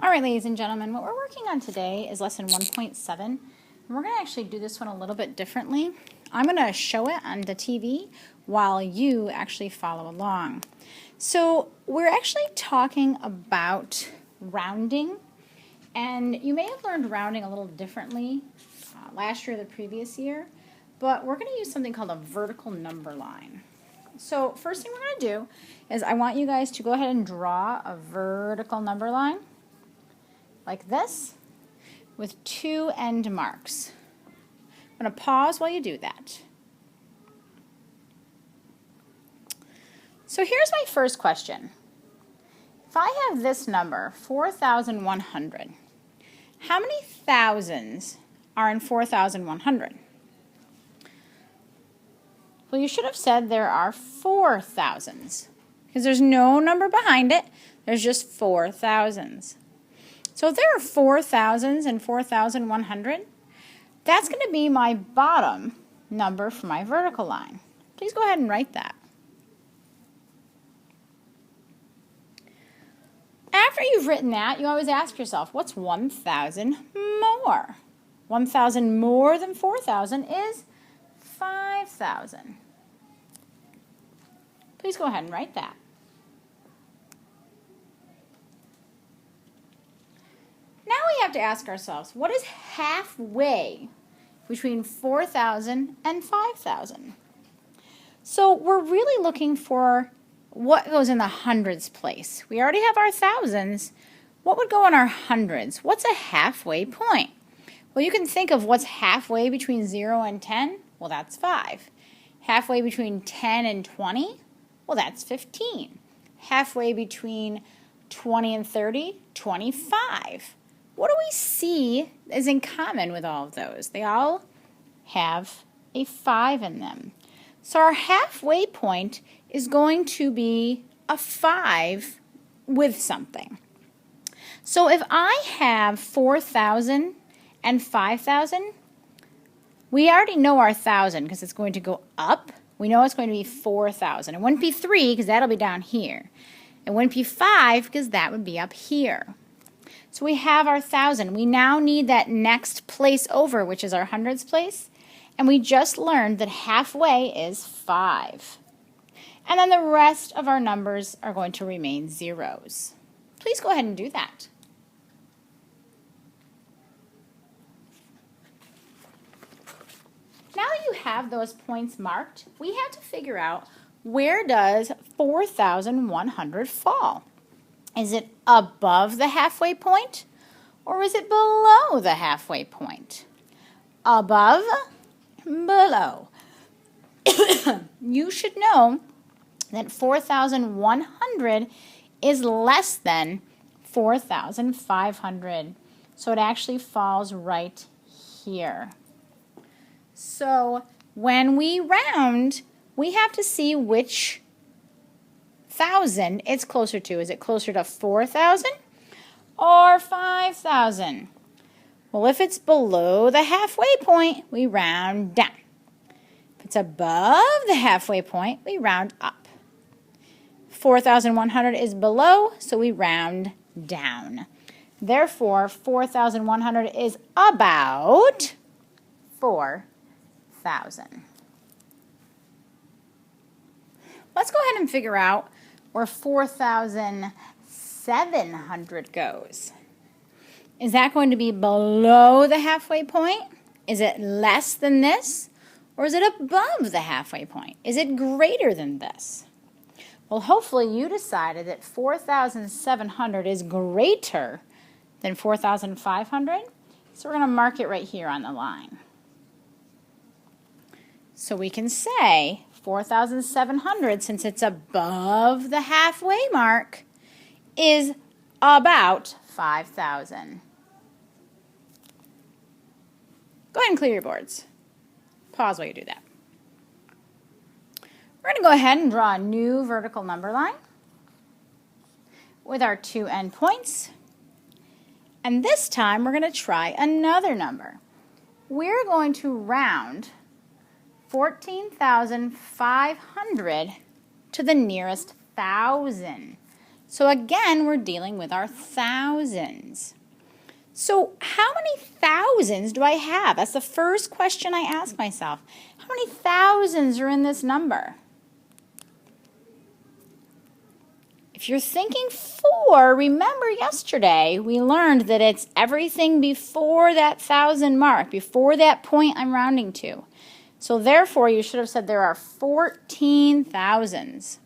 All right, ladies and gentlemen, what we're working on today is lesson 1.7. And we're going to actually do this one a little bit differently. I'm going to show it on the TV while you actually follow along. So we're actually talking about rounding, and you may have learned rounding a little differently last year or the previous year, but we're going to use something called a vertical number line. So first thing we're going to do is I want you guys to go ahead and draw a vertical number line like this with two end marks. I'm going to pause while you do that. So here's my first question. If I have this number, 4,100, how many thousands are in 4,100? Well, you should have said there are 4 thousands, because there's no number behind it. There's just 4 thousands. So if there are 4 thousands and 4,100, that's going to be my bottom number for my vertical line. Please go ahead and write that. After you've written that, you always ask yourself, what's 1,000 more? 1,000 more than 4,000 is 5,000. Please go ahead and write that. Now we have to ask ourselves, what is halfway between 4,000 and 5,000? So we're really looking for what goes in the hundreds place. We already have our thousands. What would go in our hundreds? What's a halfway point? Well, you can think of what's halfway between 0 and 10. Well, that's 5. Halfway between 10 and 20. Well, that's 15. Halfway between 20 and 30, 25. What do we see is in common with all of those? They all have a 5 in them. So our halfway point is going to be a 5 with something. So if I have 4,000 and 5,000, we already know our 1,000 because it's going to go up. We know it's going to be 4,000. It wouldn't be 3 because that'll be down here. It wouldn't be 5 because that would be up here. So we have our 1,000. We now need that next place over, which is our hundreds place. And we just learned that halfway is 5. And then the rest of our numbers are going to remain zeros. Please go ahead and do that. Now that you have those points marked, we have to figure out, where does 4,100 fall? Is it above the halfway point, or is it below the halfway point? Above, below. You should know that 4,100 is less than 4,500. So it actually falls right here. So when we round, we have to see which 1,000 it's closer to. Is it closer to 4,000 or 5,000? Well, if it's below the halfway point, we round down. If it's above the halfway point, we round up. 4,100 is below, so we round down. Therefore, 4,100 is about 4,000. Let's go ahead and figure out where 4,700 goes. Is that going to be below the halfway point? Is it less than this? Or is it above the halfway point? Is it greater than this? Well, hopefully you decided that 4,700 is greater than 4,500. So we're going to mark it right here on the line. So we can say 4,700, since it's above the halfway mark, is about 5,000. Go ahead and clear your boards. Pause while you do that. We're going to go ahead and draw a new vertical number line with our two endpoints. And this time we're going to try another number. We're going to round 14,500 to the nearest 1,000. So again, we're dealing with our thousands. So how many thousands do I have? That's the first question I ask myself. How many thousands are in this number? If you're thinking 4, remember yesterday we learned that it's everything before that 1,000 mark, before that point I'm rounding to. So therefore, you should have said there are 14 thousands.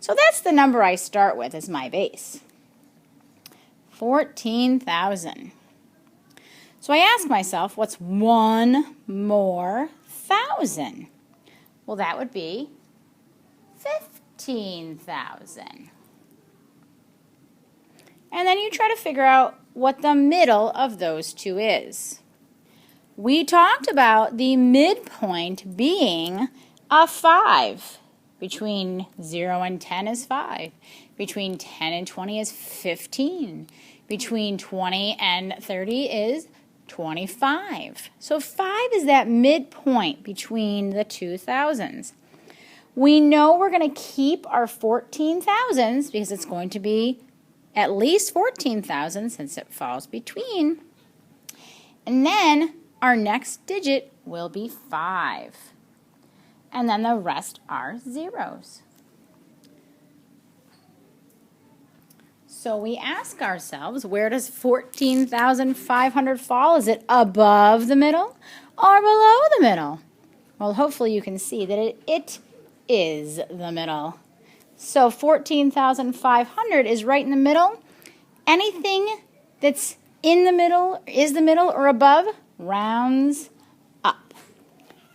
So that's the number I start with as my base. 14,000. So I ask myself, what's one more 1,000? Well, that would be 15,000. And then you try to figure out what the middle of those two is. We talked about the midpoint being a 5. Between 0 and 10 is 5. Between 10 and 20 is 15. Between 20 and 30 is 25. So 5 is that midpoint between the two thousands. We know we're going to keep our 14,000s because it's going to be at least 14,000 since it falls between. And then our next digit will be 5. And then the rest are zeros. So we ask ourselves, where does 14,500 fall? Is it above the middle or below the middle? Well, hopefully you can see that it is the middle. So 14,500 is right in the middle. Anything that's in the middle, is the middle or above, rounds up.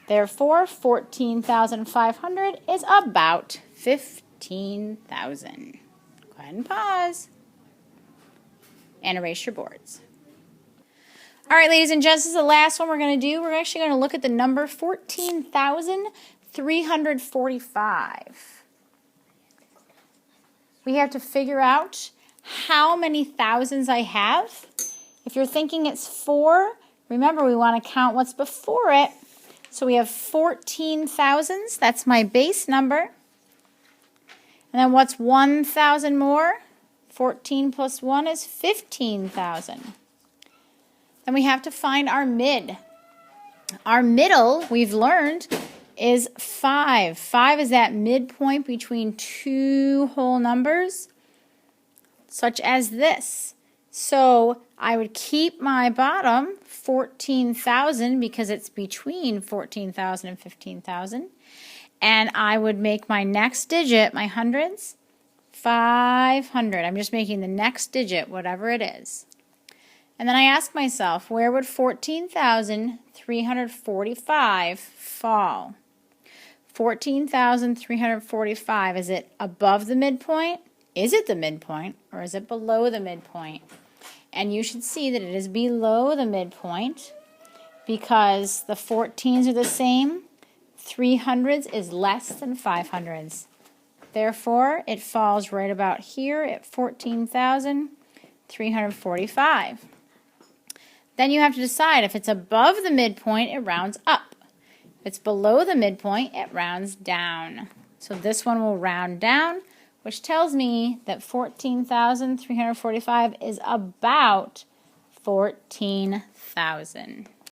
Therefore, 14,500 is about 15,000. Go ahead and pause. And erase your boards. All right, ladies and gents, this is the last one we're going to do. We're actually going to look at the number 14,345. We have to figure out how many thousands I have. If you're thinking it's 4, remember we want to count what's before it. So we have 14 thousands. That's my base number. And then what's 1,000 more? 14 plus 1 is 15,000. Then we have to find our mid. Our middle, we've learned, is 5. 5 is that midpoint between two whole numbers, such as this. So I would keep my bottom, 14,000, because it's between 14,000 and 15,000. And I would make my next digit, my hundreds, 500. I'm just making the next digit, whatever it is. And then I ask myself, where would 14,345 fall? 14,345, is it above the midpoint? Is it the midpoint, or is it below the midpoint? And you should see that it is below the midpoint because the 14s are the same. 300s is less than 500s. Therefore, it falls right about here at 14,345. Then you have to decide if it's above the midpoint, it rounds up. If it's below the midpoint, it rounds down. So this one will round down, which tells me that 14,345 is about 14,000.